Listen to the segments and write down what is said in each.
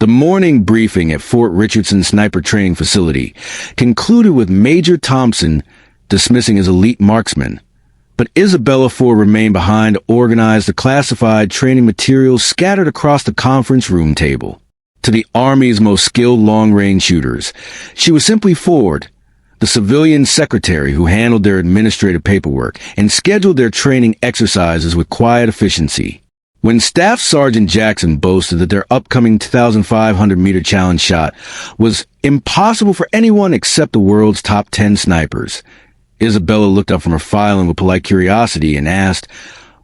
The morning briefing at Fort Richardson Sniper Training Facility concluded with Major Thompson dismissing his elite marksmen. But Isabella Ford remained behind to organize the classified training materials scattered across the conference room table. To the Army's most skilled long-range shooters, she was simply Ford, the civilian secretary who handled their administrative paperwork and scheduled their training exercises with quiet efficiency. When Staff Sergeant Jackson boasted that their upcoming 2,500-meter challenge shot was impossible for anyone except the world's top 10 snipers, Isabella looked up from her filing with polite curiosity and asked,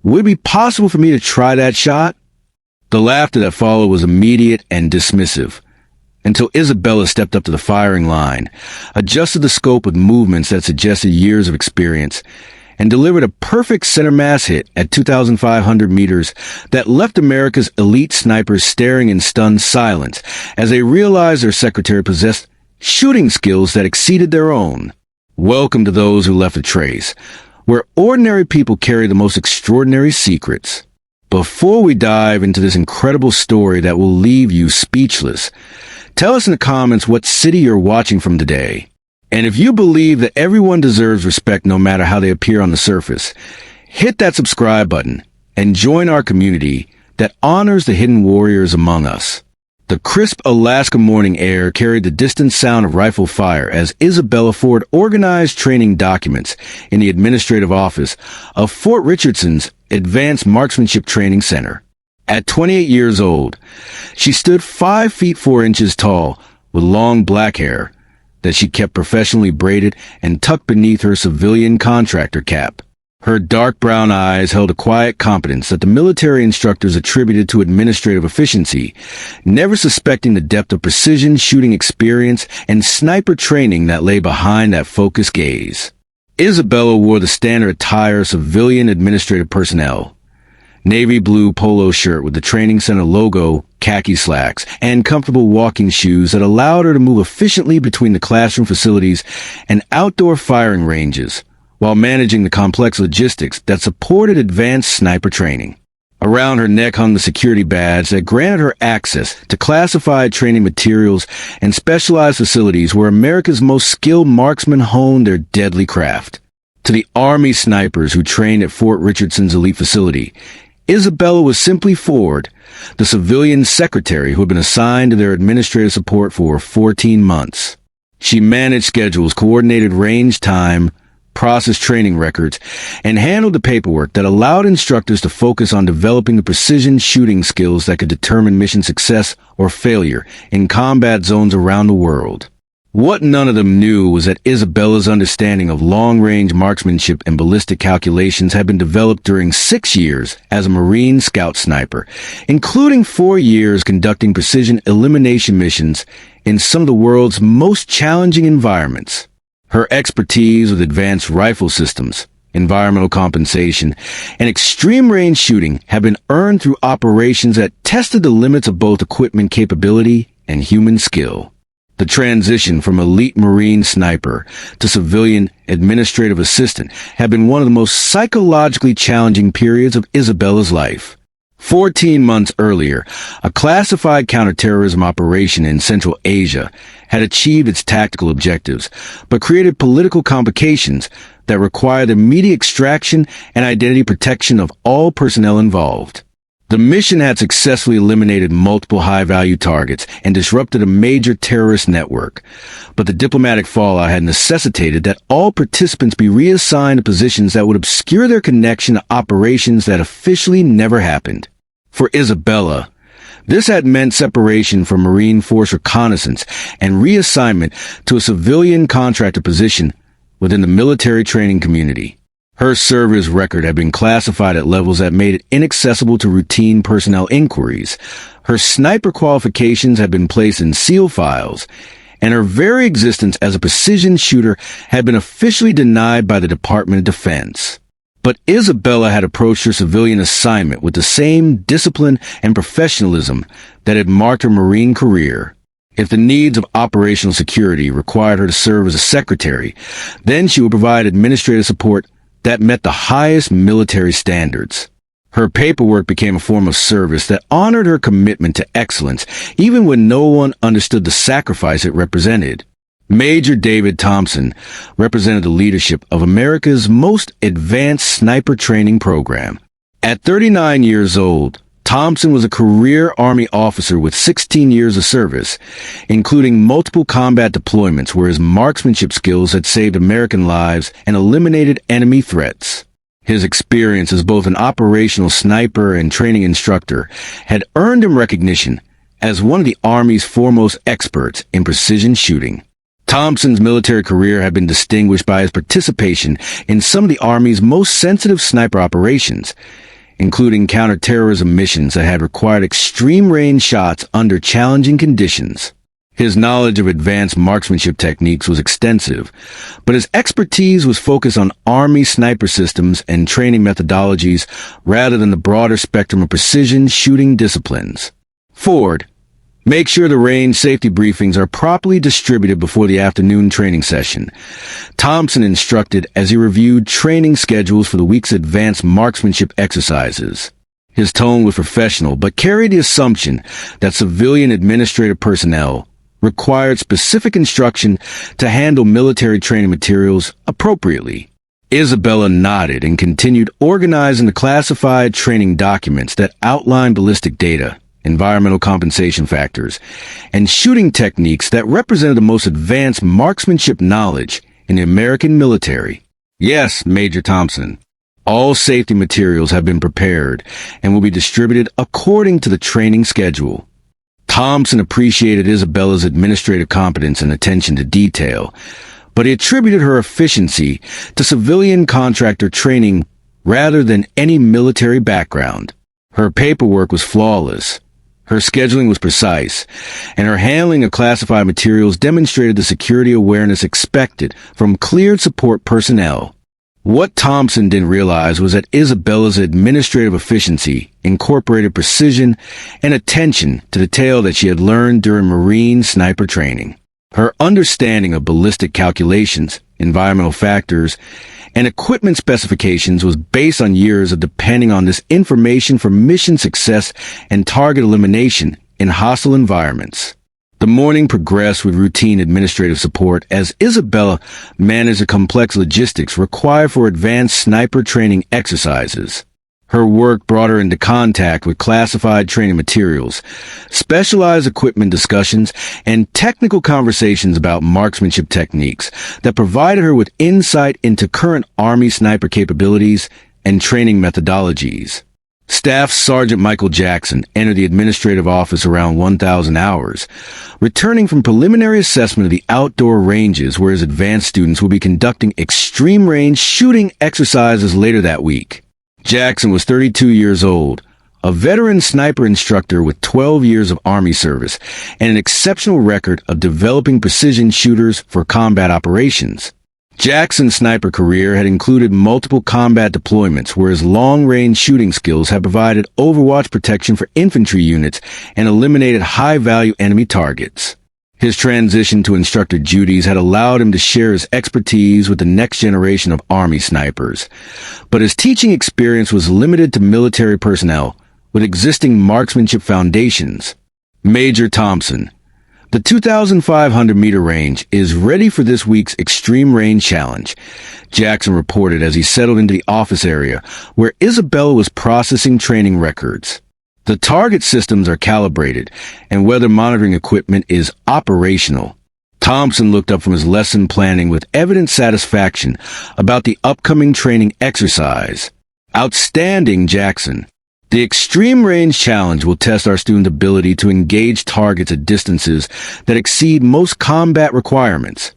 "Would it be possible for me to try that shot?" The laughter that followed was immediate and dismissive, until Isabella stepped up to the firing line, adjusted the scope with movements that suggested years of experience, and delivered a perfect center mass hit at 2,500 meters that left America's elite snipers staring in stunned silence as they realized their secretary possessed shooting skills that exceeded their own. Welcome to those who left a trace, where ordinary people carry the most extraordinary secrets. Before we dive into this incredible story that will leave you speechless, tell us in the comments what city you're watching from today. And if you believe that everyone deserves respect no matter how they appear on the surface, hit that subscribe button and join our community that honors the hidden warriors among us. The crisp Alaska morning air carried the distant sound of rifle fire as Isabella Ford organized training documents in the administrative office of Fort Richardson's Advanced Marksmanship Training Center. At 28 years old, she stood 5 feet 4 inches tall with long black hair that she kept professionally braided and tucked beneath her civilian contractor cap. Her dark brown eyes held a quiet competence that the military instructors attributed to administrative efficiency, never suspecting the depth of precision shooting experience and sniper training that lay behind that focused gaze. Isabella wore the standard attire of civilian administrative personnel: navy blue polo shirt with the training center logo, khaki slacks, and comfortable walking shoes that allowed her to move efficiently between the classroom facilities and outdoor firing ranges, while managing the complex logistics that supported advanced sniper training. Around her neck hung the security badge that granted her access to classified training materials and specialized facilities where America's most skilled marksmen honed their deadly craft. To the Army snipers who trained at Fort Richardson's elite facility, Isabella was simply Ford, the civilian secretary who had been assigned to their administrative support for 14 months. She managed schedules, coordinated range time, processed training records, and handled the paperwork that allowed instructors to focus on developing the precision shooting skills that could determine mission success or failure in combat zones around the world. What none of them knew was that Isabella's understanding of long-range marksmanship and ballistic calculations had been developed during 6 years as a Marine scout sniper, including 4 years conducting precision elimination missions in some of the world's most challenging environments. Her expertise with advanced rifle systems, environmental compensation, and extreme-range shooting have been earned through operations that tested the limits of both equipment capability and human skill. The transition from elite Marine sniper to civilian administrative assistant had been one of the most psychologically challenging periods of Isabella's life. 14 months earlier, a classified counterterrorism operation in Central Asia had achieved its tactical objectives, but created political complications that required the immediate extraction and identity protection of all personnel involved. The mission had successfully eliminated multiple high-value targets and disrupted a major terrorist network, but the diplomatic fallout had necessitated that all participants be reassigned to positions that would obscure their connection to operations that officially never happened. For Isabella, this had meant separation from Marine Force Reconnaissance and reassignment to a civilian contractor position within the military training community. Her service record had been classified at levels that made it inaccessible to routine personnel inquiries. Her sniper qualifications had been placed in SEAL files, and her very existence as a precision shooter had been officially denied by the Department of Defense. But Isabella had approached her civilian assignment with the same discipline and professionalism that had marked her Marine career. If the needs of operational security required her to serve as a secretary, then she would provide administrative support that met the highest military standards. Her paperwork became a form of service that honored her commitment to excellence, even when no one understood the sacrifice it represented. Major Thompson represented the leadership of America's most advanced sniper training program. At 39 years old, Thompson was a career Army officer with 16 years of service, including multiple combat deployments where his marksmanship skills had saved American lives and eliminated enemy threats. His experience as both an operational sniper and training instructor had earned him recognition as one of the Army's foremost experts in precision shooting. Thompson's military career had been distinguished by his participation in some of the Army's most sensitive sniper operations, including counterterrorism missions that had required extreme-range shots under challenging conditions. His knowledge of advanced marksmanship techniques was extensive, but his expertise was focused on Army sniper systems and training methodologies rather than the broader spectrum of precision shooting disciplines. Ford, make sure the range safety briefings are properly distributed before the afternoon training session, Thompson instructed as he reviewed training schedules for the week's advanced marksmanship exercises. His tone was professional, but carried the assumption that civilian administrative personnel required specific instruction to handle military training materials appropriately. Isabella nodded and continued organizing the classified training documents that outlined ballistic data, environmental compensation factors, and shooting techniques that represented the most advanced marksmanship knowledge in the American military. Yes, Major Thompson. All safety materials have been prepared and will be distributed according to the training schedule. Thompson appreciated Isabella's administrative competence and attention to detail, but he attributed her efficiency to civilian contractor training rather than any military background. Her paperwork was flawless, her scheduling was precise, and her handling of classified materials demonstrated the security awareness expected from cleared support personnel. What Thompson didn't realize was that Isabella's administrative efficiency incorporated precision and attention to detail that she had learned during Marine sniper training. Her understanding of ballistic calculations, environmental factors, and equipment specifications was based on years of depending on this information for mission success and target elimination in hostile environments. The morning progressed with routine administrative support as Isabella managed the complex logistics required for advanced sniper training exercises. Her work brought her into contact with classified training materials, specialized equipment discussions, and technical conversations about marksmanship techniques that provided her with insight into current Army sniper capabilities and training methodologies. Staff Sergeant Michael Jackson entered the administrative office around 1,000 hours, returning from preliminary assessment of the outdoor ranges where his advanced students will be conducting extreme-range shooting exercises later that week. Jackson was 32 years old, a veteran sniper instructor with 12 years of Army service and an exceptional record of developing precision shooters for combat operations. Jackson's sniper career had included multiple combat deployments where his long-range shooting skills had provided overwatch protection for infantry units and eliminated high-value enemy targets. His transition to instructor duties had allowed him to share his expertise with the next generation of Army snipers, but his teaching experience was limited to military personnel with existing marksmanship foundations. Major Thompson, the 2,500-meter range is ready for this week's extreme range challenge, Jackson reported as he settled into the office area where Isabella was processing training records. The target systems are calibrated and weather monitoring equipment is operational. Thompson looked up from his lesson planning with evident satisfaction about the upcoming training exercise. Outstanding, Jackson. The Extreme Range Challenge will test our students' ability to engage targets at distances that exceed most combat requirements.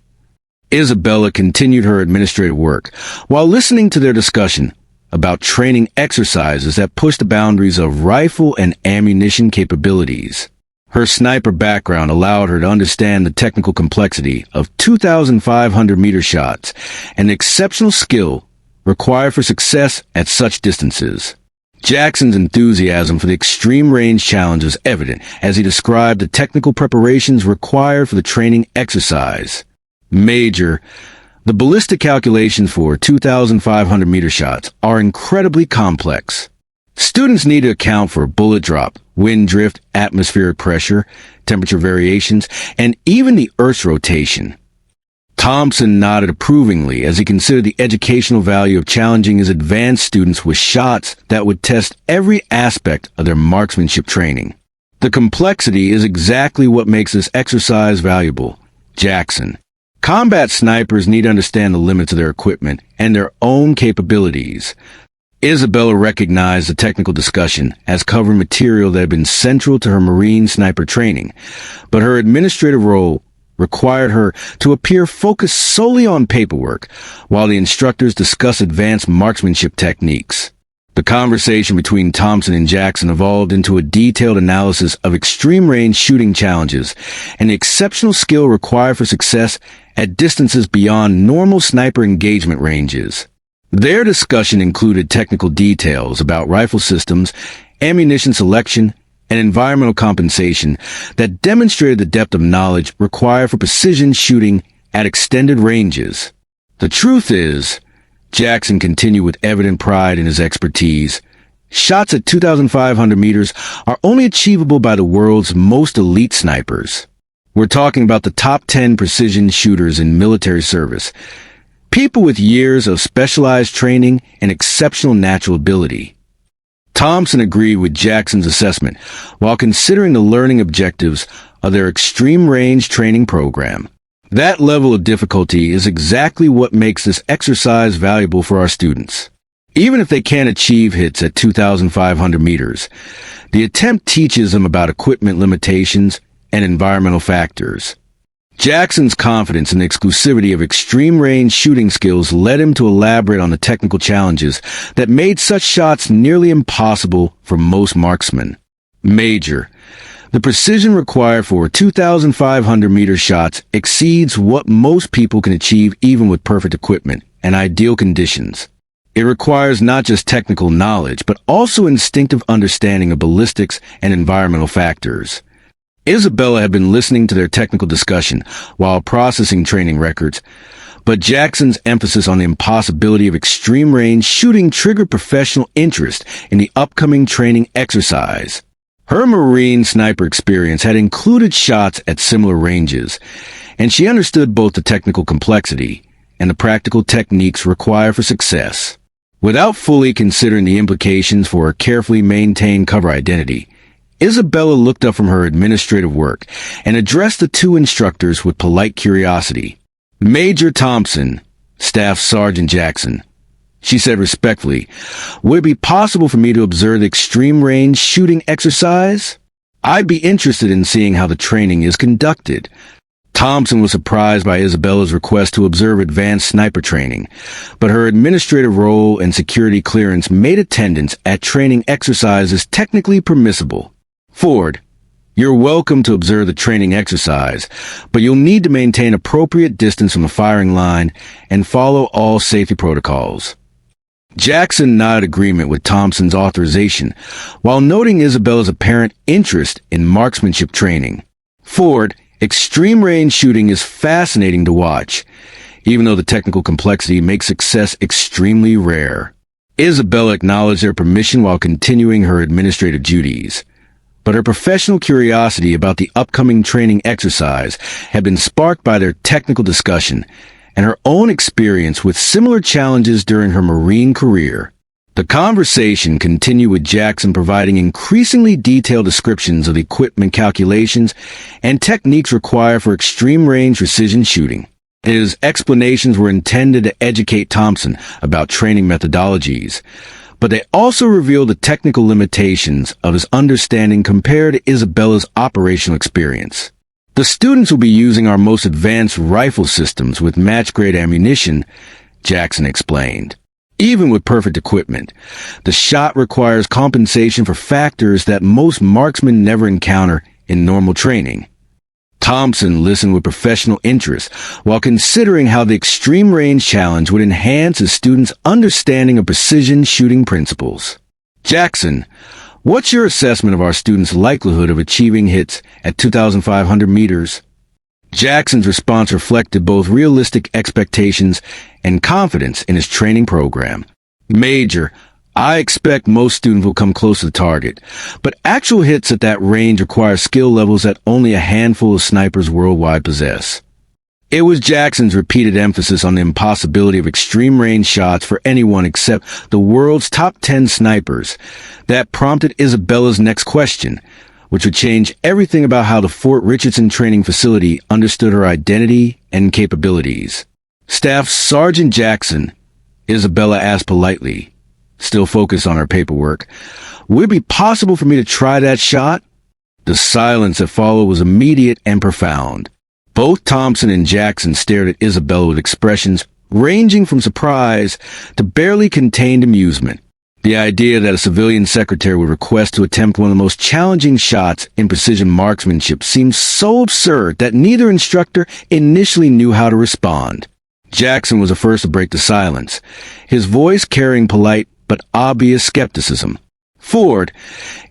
Isabella continued her administrative work while listening to their discussion about training exercises that push the boundaries of rifle and ammunition capabilities. Her sniper background allowed her to understand the technical complexity of 2,500-meter shots and the exceptional skill required for success at such distances. Jackson's enthusiasm for the Extreme Range Challenge was evident as he described the technical preparations required for the training exercise. Major, the ballistic calculations for 2,500-meter shots are incredibly complex. Students need to account for bullet drop, wind drift, atmospheric pressure, temperature variations, and even the Earth's rotation. Thompson nodded approvingly as he considered the educational value of challenging his advanced students with shots that would test every aspect of their marksmanship training. The complexity is exactly what makes this exercise valuable. Jackson. Combat snipers need to understand the limits of their equipment and their own capabilities. Isabella recognized the technical discussion as covering material that had been central to her Marine sniper training, but her administrative role required her to appear focused solely on paperwork, while the instructors discussed advanced marksmanship techniques. The conversation between Thompson and Jackson evolved into a detailed analysis of extreme-range shooting challenges and the exceptional skill required for success at distances beyond normal sniper engagement ranges. Their discussion included technical details about rifle systems, ammunition selection, and environmental compensation that demonstrated the depth of knowledge required for precision shooting at extended ranges. The truth is, Jackson continued with evident pride in his expertise, shots at 2,500 meters are only achievable by the world's most elite snipers. We're talking about the top 10 precision shooters in military service, people with years of specialized training and exceptional natural ability. Thompson agreed with Jackson's assessment while considering the learning objectives of their extreme-range training program. That level of difficulty is exactly what makes this exercise valuable for our students. Even if they can't achieve hits at 2,500 meters, the attempt teaches them about equipment limitations and environmental factors. Jackson's confidence in the exclusivity of extreme-range shooting skills led him to elaborate on the technical challenges that made such shots nearly impossible for most marksmen. Major. The precision required for 2,500-meter shots exceeds what most people can achieve even with perfect equipment and ideal conditions. It requires not just technical knowledge, but also instinctive understanding of ballistics and environmental factors. Isabella had been listening to their technical discussion while processing training records, but Jackson's emphasis on the impossibility of extreme-range shooting triggered professional interest in the upcoming training exercise. Her Marine sniper experience had included shots at similar ranges, and she understood both the technical complexity and the practical techniques required for success. Without fully considering the implications for her carefully maintained cover identity, Isabella looked up from her administrative work and addressed the two instructors with polite curiosity. Major Thompson, Staff Sergeant Jackson, she said respectfully, would it be possible for me to observe the extreme-range shooting exercise? I'd be interested in seeing how the training is conducted. Thompson was surprised by Isabella's request to observe advanced sniper training, but her administrative role and security clearance made attendance at training exercises technically permissible. Ford, you're welcome to observe the training exercise, but you'll need to maintain appropriate distance from the firing line and follow all safety protocols. Jackson nodded agreement with Thompson's authorization, while noting Isabella's apparent interest in marksmanship training. Ford, extreme-range shooting is fascinating to watch, even though the technical complexity makes success extremely rare. Isabella acknowledged their permission while continuing her administrative duties. But her professional curiosity about the upcoming training exercise had been sparked by their technical discussion and her own experience with similar challenges during her Marine career. The conversation continued with Jackson providing increasingly detailed descriptions of the equipment calculations and techniques required for extreme-range precision shooting. His explanations were intended to educate Thompson about training methodologies, but they also revealed the technical limitations of his understanding compared to Isabella's operational experience. The students will be using our most advanced rifle systems with match-grade ammunition, Jackson explained. Even with perfect equipment, the shot requires compensation for factors that most marksmen never encounter in normal training. Thompson listened with professional interest while considering how the extreme range challenge would enhance his students' understanding of precision shooting principles. Jackson, what's your assessment of our students' likelihood of achieving hits at 2,500 meters? Jackson's response reflected both realistic expectations and confidence in his training program. Major, I expect most students will come close to the target, but actual hits at that range require skill levels that only a handful of snipers worldwide possess. It was Jackson's repeated emphasis on the impossibility of extreme-range shots for anyone except the world's top 10 snipers that prompted Isabella's next question, which would change everything about how the Fort Richardson training facility understood her identity and capabilities. Staff Sergeant Jackson, Isabella asked politely, still focused on her paperwork, would it be possible for me to try that shot? The silence that followed was immediate and profound. Both Thompson and Jackson stared at Isabella with expressions ranging from surprise to barely contained amusement. The idea that a civilian secretary would request to attempt one of the most challenging shots in precision marksmanship seemed so absurd that neither instructor initially knew how to respond. Jackson was the first to break the silence, his voice carrying polite but obvious skepticism. Ford,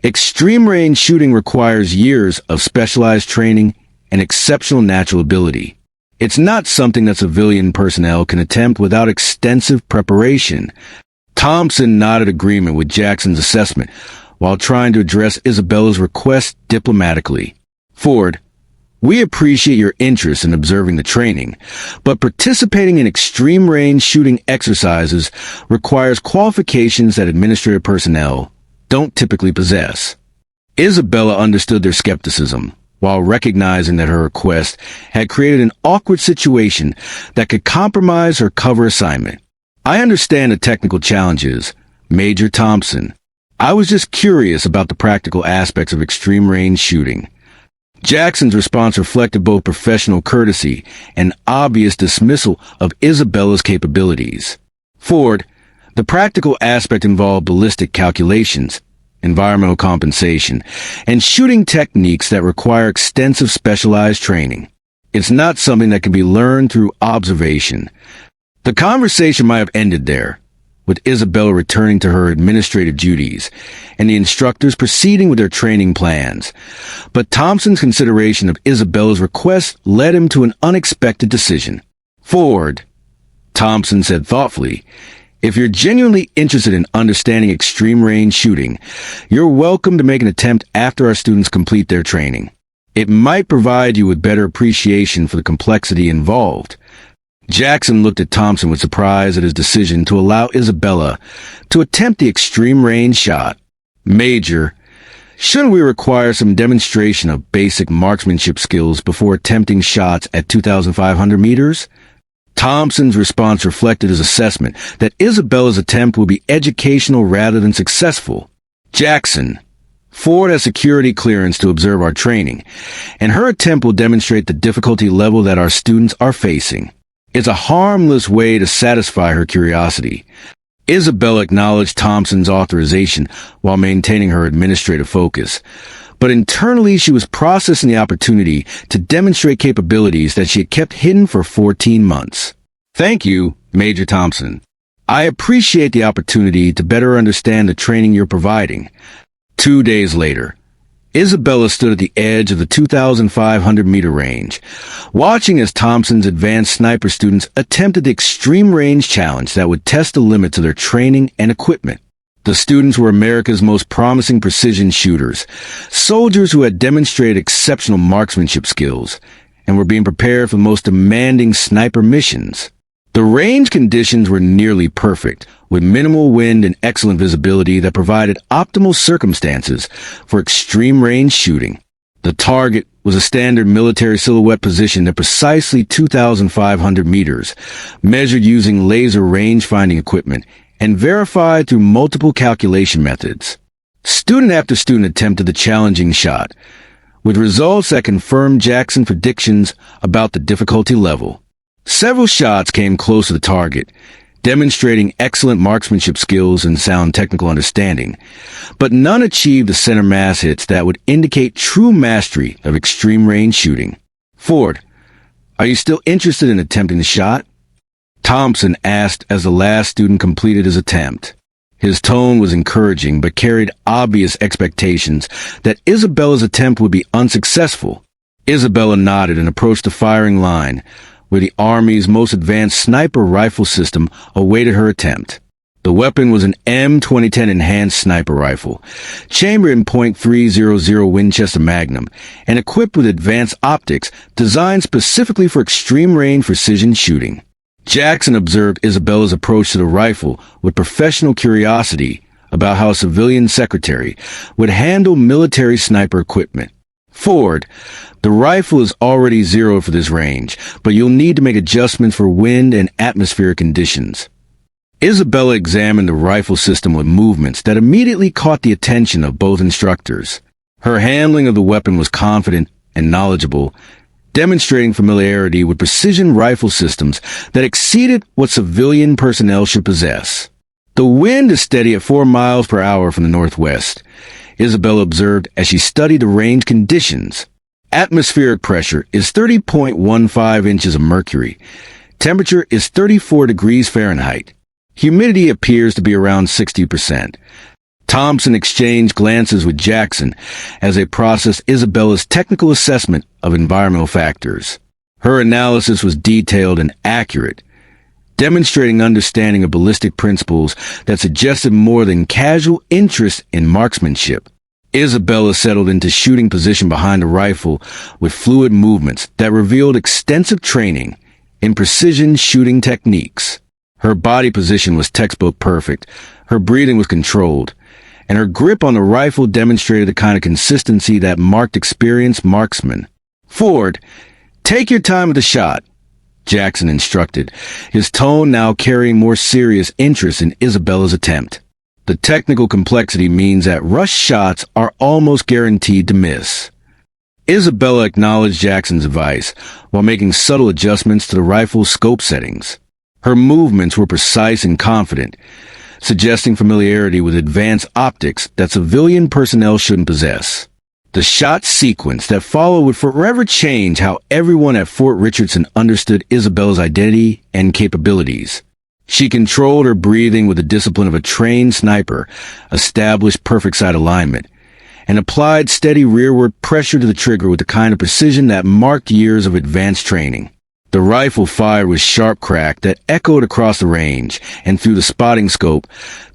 extreme-range shooting requires years of specialized training and exceptional natural ability. It's not something that civilian personnel can attempt without extensive preparation. Thompson nodded agreement with Jackson's assessment while trying to address Isabella's request diplomatically. Ford, we appreciate your interest in observing the training, but participating in extreme-range shooting exercises requires qualifications that administrative personnel don't typically possess. Isabella understood their skepticism, while recognizing that her request had created an awkward situation that could compromise her cover assignment. I understand the technical challenges, Major Thompson. I was just curious about the practical aspects of extreme-range shooting. Jackson's response reflected both professional courtesy and obvious dismissal of Isabella's capabilities. Ford, the practical aspect involved ballistic calculations, environmental compensation, and shooting techniques that require extensive specialized training. It's not something that can be learned through observation. The conversation might have ended there, with Isabella returning to her administrative duties and the instructors proceeding with their training plans. But Thompson's consideration of Isabella's request led him to an unexpected decision. Ford, Thompson said thoughtfully, if you're genuinely interested in understanding extreme-range shooting, you're welcome to make an attempt after our students complete their training. It might provide you with better appreciation for the complexity involved. Jackson looked at Thompson with surprise at his decision to allow Isabella to attempt the extreme-range shot. Major, shouldn't we require some demonstration of basic marksmanship skills before attempting shots at 2,500 meters? Thompson's response reflected his assessment that Isabella's attempt would be educational rather than successful. Jackson, Ford has security clearance to observe our training, and her attempt will demonstrate the difficulty level that our students are facing. It's a harmless way to satisfy her curiosity. Isabella acknowledged Thompson's authorization while maintaining her administrative focus, but internally she was processing the opportunity to demonstrate capabilities that she had kept hidden for 14 months. Thank you, Major Thompson. I appreciate the opportunity to better understand the training you're providing. 2 days later, Isabella stood at the edge of the 2,500-meter range, watching as Thompson's advanced sniper students attempted the extreme-range challenge that would test the limits of their training and equipment. The students were America's most promising precision shooters, soldiers who had demonstrated exceptional marksmanship skills, and were being prepared for the most demanding sniper missions. The range conditions were nearly perfect, with minimal wind and excellent visibility that provided optimal circumstances for extreme-range shooting. The target was a standard military silhouette positioned at precisely 2,500 meters, measured using laser range-finding equipment and verified through multiple calculation methods. Student after student attempted the challenging shot, with results that confirmed Jackson's predictions about the difficulty level. Several shots came close to the target, demonstrating excellent marksmanship skills and sound technical understanding, but none achieved the center mass hits that would indicate true mastery of extreme-range shooting. Ford, are you still interested in attempting the shot? Thompson asked as the last student completed his attempt. His tone was encouraging but carried obvious expectations that Isabella's attempt would be unsuccessful. Isabella nodded and approached the firing line, where the Army's most advanced sniper rifle system awaited her attempt. The weapon was an M2010 enhanced sniper rifle, chambered in .300 Winchester Magnum, and equipped with advanced optics designed specifically for extreme-range precision shooting. Jackson observed Isabella's approach to the rifle with professional curiosity about how a civilian secretary would handle military sniper equipment. Ford, the rifle is already zeroed for this range, but you'll need to make adjustments for wind and atmospheric conditions. Isabella examined the rifle system with movements that immediately caught the attention of both instructors. Her handling of the weapon was confident and knowledgeable, demonstrating familiarity with precision rifle systems that exceeded what civilian personnel should possess. The wind is steady at 4 miles per hour from the northwest, Isabella observed as she studied the range conditions. Atmospheric pressure is 30.15 inches of mercury. Temperature is 34 degrees Fahrenheit. Humidity appears to be around 60%. Thompson exchanged glances with Jackson as they processed Isabella's technical assessment of environmental factors. Her analysis was detailed and accurate, demonstrating understanding of ballistic principles that suggested more than casual interest in marksmanship. Isabella settled into shooting position behind the rifle with fluid movements that revealed extensive training in precision shooting techniques. Her body position was textbook perfect, her breathing was controlled, and her grip on the rifle demonstrated the kind of consistency that marked experienced marksmen. "Ford, take your time with the shot," Jackson instructed, his tone now carrying more serious interest in Isabella's attempt. The technical complexity means that rush shots are almost guaranteed to miss. Isabella acknowledged Jackson's advice while making subtle adjustments to the rifle's scope settings. Her movements were precise and confident, suggesting familiarity with advanced optics that civilian personnel shouldn't possess. The shot sequence that followed would forever change how everyone at Fort Richardson understood Isabella's identity and capabilities. She controlled her breathing with the discipline of a trained sniper, established perfect sight alignment, and applied steady rearward pressure to the trigger with the kind of precision that marked years of advanced training. The rifle fired with sharp crack that echoed across the range, and through the spotting scope,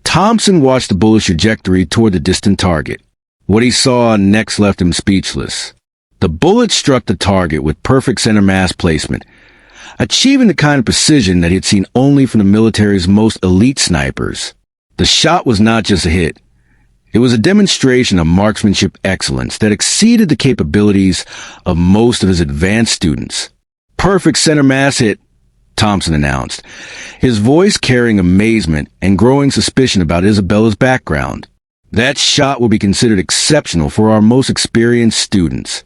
Thompson watched the bullet's trajectory toward the distant target. What he saw next left him speechless. The bullet struck the target with perfect center mass placement, achieving the kind of precision that he had seen only from the military's most elite snipers. The shot was not just a hit. It was a demonstration of marksmanship excellence that exceeded the capabilities of most of his advanced students. "Perfect center mass hit," Thompson announced, his voice carrying amazement and growing suspicion about Isabella's background. "That shot will be considered exceptional for our most experienced students."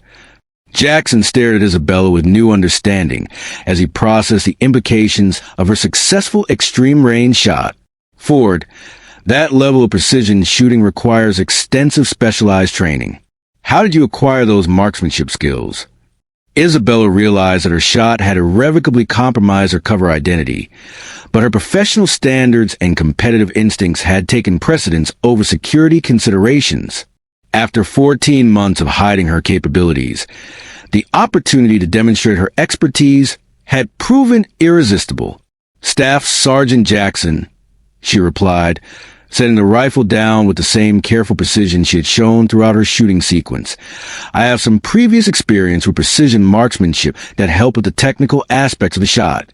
Jackson stared at Isabella with new understanding as he processed the implications of her successful extreme-range shot. "Ford, that level of precision shooting requires extensive specialized training. How did you acquire those marksmanship skills?" Isabella realized that her shot had irrevocably compromised her cover identity, but her professional standards and competitive instincts had taken precedence over security considerations. After 14 months of hiding her capabilities, the opportunity to demonstrate her expertise had proven irresistible. "Staff Sergeant Jackson," she replied, setting the rifle down with the same careful precision she had shown throughout her shooting sequence. "I have some previous experience with precision marksmanship that helped with the technical aspects of the shot."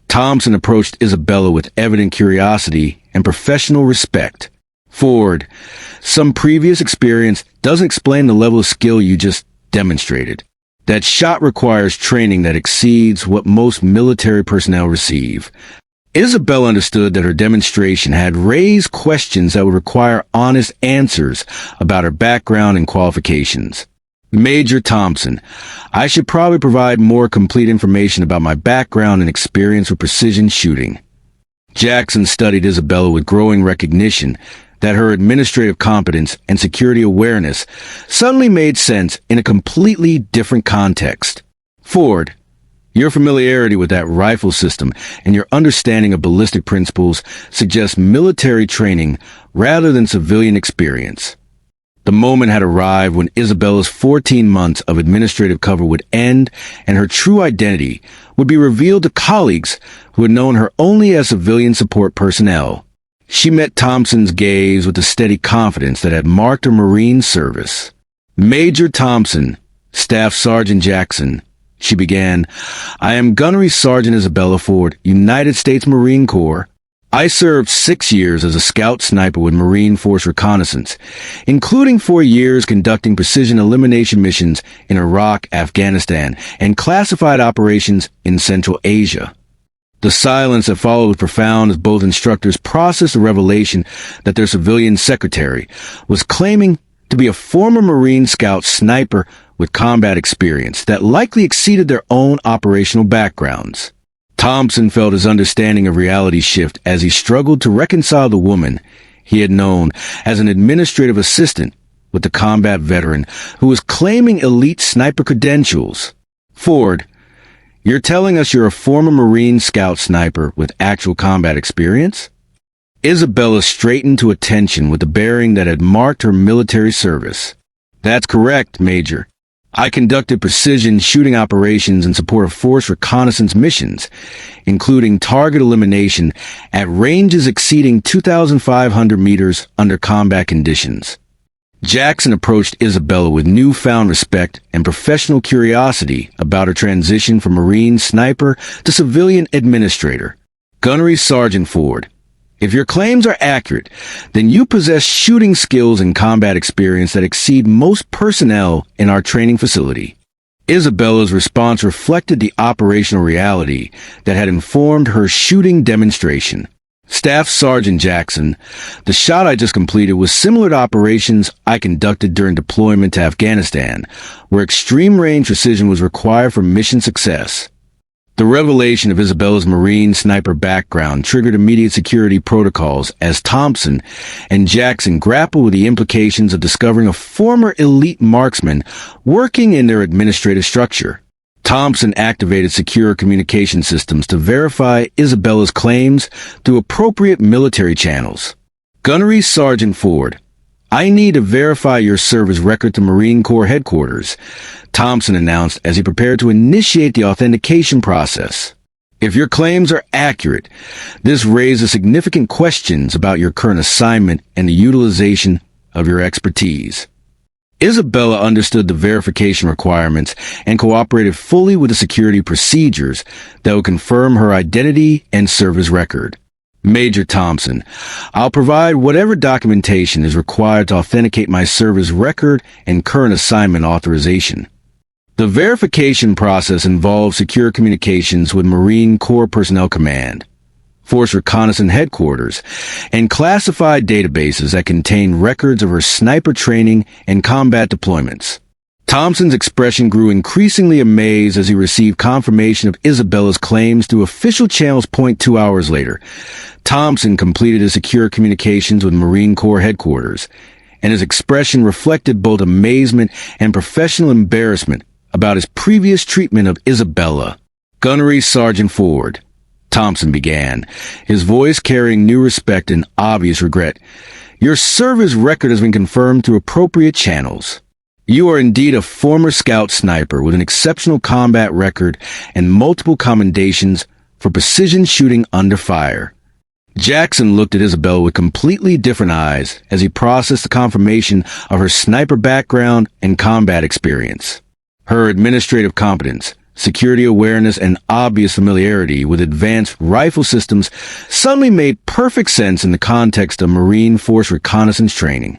Thompson approached Isabella with evident curiosity and professional respect. "Ford, some previous experience doesn't explain the level of skill you just demonstrated. That shot requires training that exceeds what most military personnel receive." Isabella understood that her demonstration had raised questions that would require honest answers about her background and qualifications. "Major Thompson, I should probably provide more complete information about my background and experience with precision shooting." Jackson studied Isabella with growing recognition that her administrative competence and security awareness suddenly made sense in a completely different context. "Ford, your familiarity with that rifle system and your understanding of ballistic principles suggests military training rather than civilian experience." The moment had arrived when Isabella's 14 months of administrative cover would end and her true identity would be revealed to colleagues who had known her only as civilian support personnel. She met Thompson's gaze with the steady confidence that had marked her Marine service. "Major Thompson, Staff Sergeant Jackson," she began, "I am Gunnery Sergeant Isabella Ford, United States Marine Corps. I served 6 years as a scout sniper with Marine Force Reconnaissance, including 4 years conducting precision elimination missions in Iraq, Afghanistan, and classified operations in Central Asia." The silence that followed was profound as both instructors processed the revelation that their civilian secretary was claiming to be a former Marine Scout sniper with combat experience that likely exceeded their own operational backgrounds. Thompson felt his understanding of reality shift as he struggled to reconcile the woman he had known as an administrative assistant with the combat veteran who was claiming elite sniper credentials. "Ford, you're telling us you're a former Marine Scout sniper with actual combat experience?" Isabella straightened to attention with the bearing that had marked her military service. "That's correct, Major. I conducted precision shooting operations in support of Force Reconnaissance missions, including target elimination at ranges exceeding 2,500 meters under combat conditions." Jackson approached Isabella with newfound respect and professional curiosity about her transition from Marine sniper to civilian administrator. "Gunnery Sergeant Ford, if your claims are accurate, then you possess shooting skills and combat experience that exceed most personnel in our training facility." Isabella's response reflected the operational reality that had informed her shooting demonstration. "Staff Sergeant Jackson, the shot I just completed was similar to operations I conducted during deployment to Afghanistan, where extreme range precision was required for mission success." The revelation of Isabella's Marine sniper background triggered immediate security protocols as Thompson and Jackson grappled with the implications of discovering a former elite marksman working in their administrative structure. Thompson activated secure communication systems to verify Isabella's claims through appropriate military channels. "Gunnery Sergeant Ford, I need to verify your service record to Marine Corps headquarters," Thompson announced as he prepared to initiate the authentication process. "If your claims are accurate, this raises significant questions about your current assignment and the utilization of your expertise." Isabella understood the verification requirements and cooperated fully with the security procedures that would confirm her identity and service record. "Major Thompson, I'll provide whatever documentation is required to authenticate my service record and current assignment authorization." The verification process involves secure communications with Marine Corps Personnel Command, Force Reconnaissance Headquarters, and classified databases that contain records of her sniper training and combat deployments. Thompson's expression grew increasingly amazed as he received confirmation of Isabella's claims through official channels. 2 hours later, Thompson completed his secure communications with Marine Corps Headquarters, and his expression reflected both amazement and professional embarrassment about his previous treatment of Isabella. "Gunnery Sergeant Ford," Thompson began, his voice carrying new respect and obvious regret, "your service record has been confirmed through appropriate channels. You are indeed a former scout sniper with an exceptional combat record and multiple commendations for precision shooting under fire." Jackson looked at Isabella with completely different eyes as he processed the confirmation of her sniper background and combat experience. Her administrative competence, security awareness, and obvious familiarity with advanced rifle systems suddenly made perfect sense in the context of Marine Force Reconnaissance training.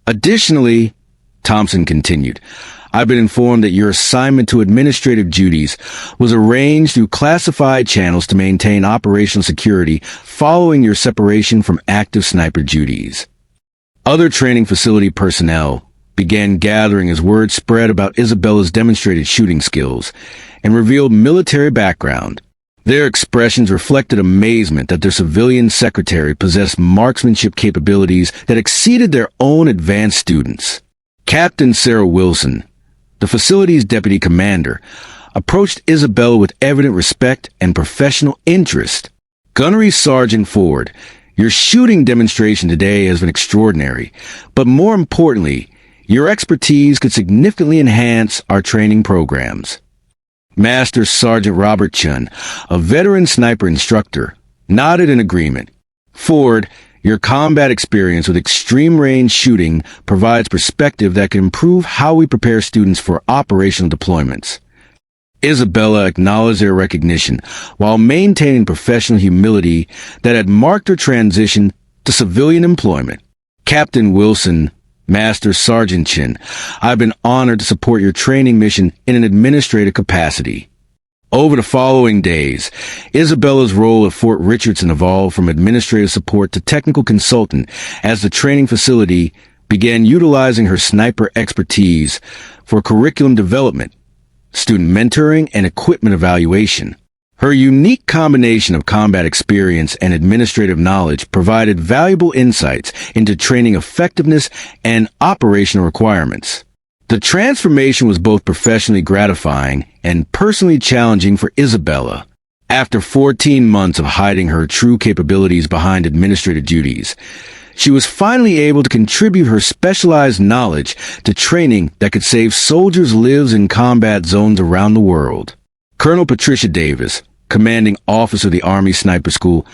"Additionally," Thompson continued, "I've been informed that your assignment to administrative duties was arranged through classified channels to maintain operational security following your separation from active sniper duties." Other training facility personnel began gathering as word spread about Isabella's demonstrated shooting skills and revealed military background. Their expressions reflected amazement that their civilian secretary possessed marksmanship capabilities that exceeded their own advanced students. Captain Sarah Wilson, the facility's deputy commander, approached Isabella with evident respect and professional interest. "Gunnery Sergeant Ford, your shooting demonstration today has been extraordinary, but more importantly, your expertise could significantly enhance our training programs." Master Sergeant Robert Chun, a veteran sniper instructor, nodded in agreement. "Ford, Your combat experience with extreme range shooting provides perspective that can improve how we prepare students for operational deployments. Isabella acknowledged their recognition while maintaining professional humility that had marked her transition to civilian employment. Captain Wilson, Master Sergeant Chin, I've been honored to support your training mission in an administrative capacity. Over the following days, Isabella's role at Fort Richardson evolved from administrative support to technical consultant as the training facility began utilizing her sniper expertise for curriculum development, student mentoring, and equipment evaluation. Her unique combination of combat experience and administrative knowledge provided valuable insights into training effectiveness and operational requirements. The transformation was both professionally gratifying and personally challenging for Isabella. After 14 months of hiding her true capabilities behind administrative duties, she was finally able to contribute her specialized knowledge to training that could save soldiers' lives in combat zones around the world. Colonel Patricia Davis, commanding officer of the Army Sniper School,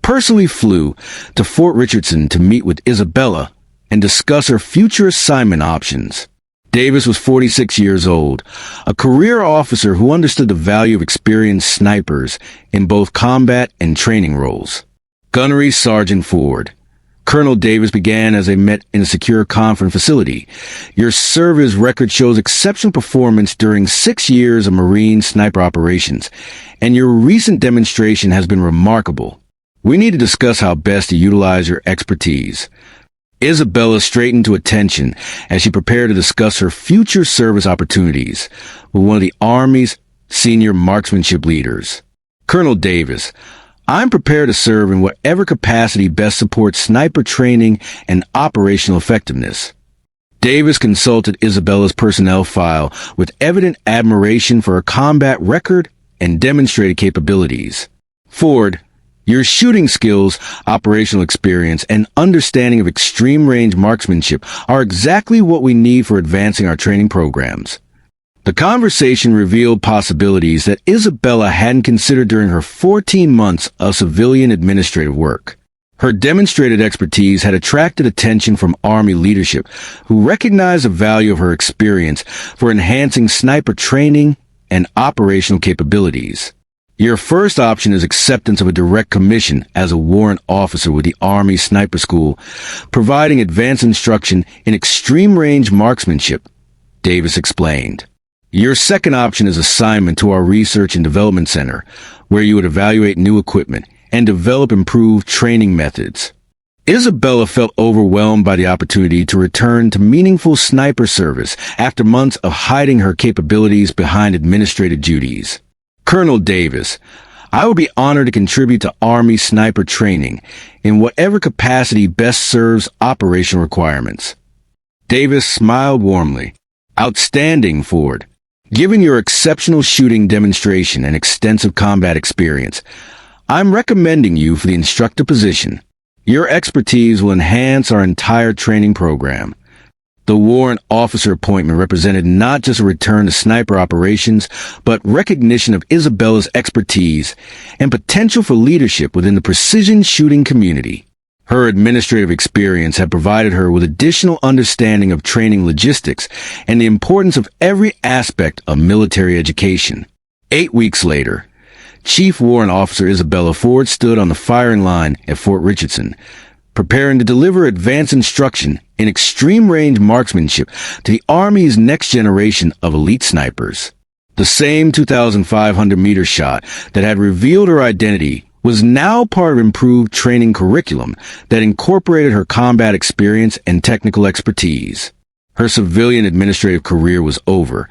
personally flew to Fort Richardson to meet with Isabella and discuss her future assignment options. Davis was 46 years old, a career officer who understood the value of experienced snipers in both combat and training roles. Gunnery Sergeant Ford. Colonel Davis began as they met in a secure conference facility. Your service record shows exceptional performance during 6 years of Marine sniper operations, and your recent demonstration has been remarkable. We need to discuss how best to utilize your expertise. Isabella straightened to attention as she prepared to discuss her future service opportunities with one of the Army's senior marksmanship leaders. Colonel Davis, I'm prepared to serve in whatever capacity best supports sniper training and operational effectiveness. Davis consulted Isabella's personnel file with evident admiration for her combat record and demonstrated capabilities. Ford, your shooting skills, operational experience, and understanding of extreme-range marksmanship are exactly what we need for advancing our training programs. The conversation revealed possibilities that Isabella hadn't considered during her 14 months of civilian administrative work. Her demonstrated expertise had attracted attention from Army leadership, who recognized the value of her experience for enhancing sniper training and operational capabilities. Your first option is acceptance of a direct commission as a warrant officer with the Army Sniper School, providing advanced instruction in extreme-range marksmanship, Davis explained. Your second option is assignment to our Research and Development Center, where you would evaluate new equipment and develop improved training methods. Isabella felt overwhelmed by the opportunity to return to meaningful sniper service after months of hiding her capabilities behind administrative duties. Colonel Davis, I would be honored to contribute to Army sniper training in whatever capacity best serves operational requirements. Davis smiled warmly. Outstanding, Ford. Given your exceptional shooting demonstration and extensive combat experience, I'm recommending you for the instructor position. Your expertise will enhance our entire training program. The warrant officer appointment represented not just a return to sniper operations, but recognition of Isabella's expertise and potential for leadership within the precision shooting community. Her administrative experience had provided her with additional understanding of training logistics and the importance of every aspect of military education. 8 weeks later, Chief Warrant Officer Isabella Ford stood on the firing line at Fort Richardson, preparing to deliver advanced instruction in extreme-range marksmanship to the Army's next generation of elite snipers. The same 2,500-meter shot that had revealed her identity was now part of improved training curriculum that incorporated her combat experience and technical expertise. Her civilian administrative career was over,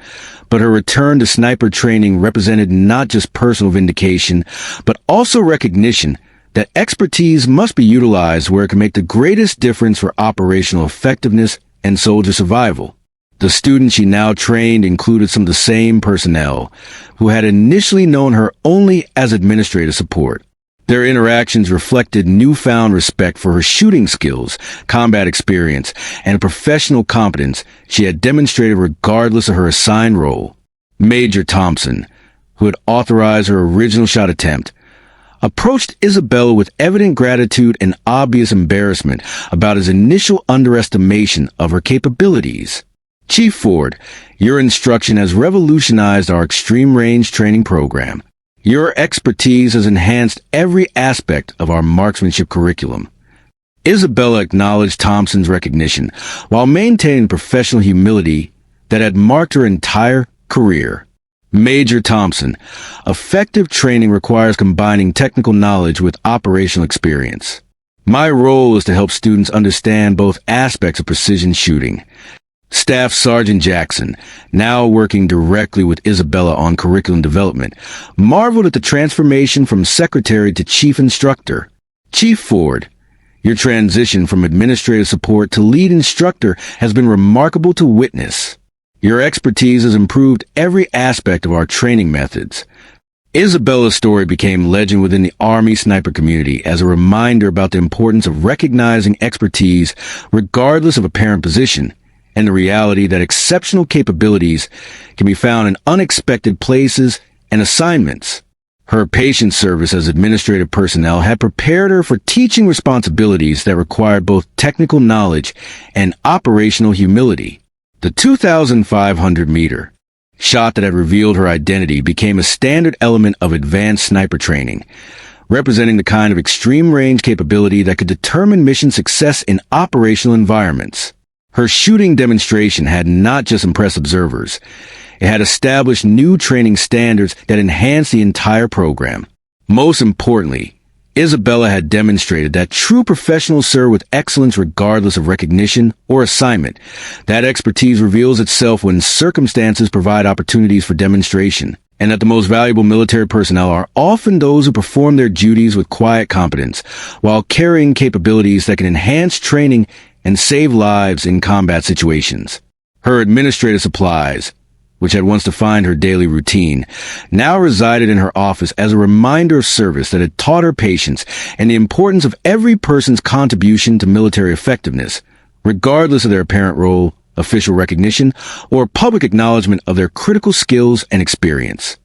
but her return to sniper training represented not just personal vindication, but also recognition that expertise must be utilized where it can make the greatest difference for operational effectiveness and soldier survival. The students she now trained included some of the same personnel who had initially known her only as administrative support. Their interactions reflected newfound respect for her shooting skills, combat experience, and professional competence she had demonstrated regardless of her assigned role. Major Thompson, who had authorized her original shot attempt, approached Isabella with evident gratitude and obvious embarrassment about his initial underestimation of her capabilities. "Chief Ford, your instruction has revolutionized our extreme-range training program. Your expertise has enhanced every aspect of our marksmanship curriculum." Isabella acknowledged Thompson's recognition while maintaining professional humility that had marked her entire career. Major Thompson, effective training requires combining technical knowledge with operational experience. My role is to help students understand both aspects of precision shooting. Staff Sergeant Jackson, now working directly with Isabella on curriculum development, marveled at the transformation from secretary to chief instructor. "Chief Ford, your transition from administrative support to lead instructor has been remarkable to witness. Your expertise has improved every aspect of our training methods." Isabella's story became legend within the Army sniper community as a reminder about the importance of recognizing expertise regardless of apparent position, and the reality that exceptional capabilities can be found in unexpected places and assignments. Her patient service as administrative personnel had prepared her for teaching responsibilities that required both technical knowledge and operational humility. The 2,500-meter shot that had revealed her identity became a standard element of advanced sniper training, representing the kind of extreme-range capability that could determine mission success in operational environments. Her shooting demonstration had not just impressed observers. It had established new training standards that enhanced the entire program. Most importantly, Isabella had demonstrated that true professionals serve with excellence regardless of recognition or assignment. That expertise reveals itself when circumstances provide opportunities for demonstration, and that the most valuable military personnel are often those who perform their duties with quiet competence, while carrying capabilities that can enhance training and save lives in combat situations. Her administrative supplies, which had once defined her daily routine, now resided in her office as a reminder of service that had taught her patience and the importance of every person's contribution to military effectiveness, regardless of their apparent role, official recognition, or public acknowledgement of their critical skills and experience.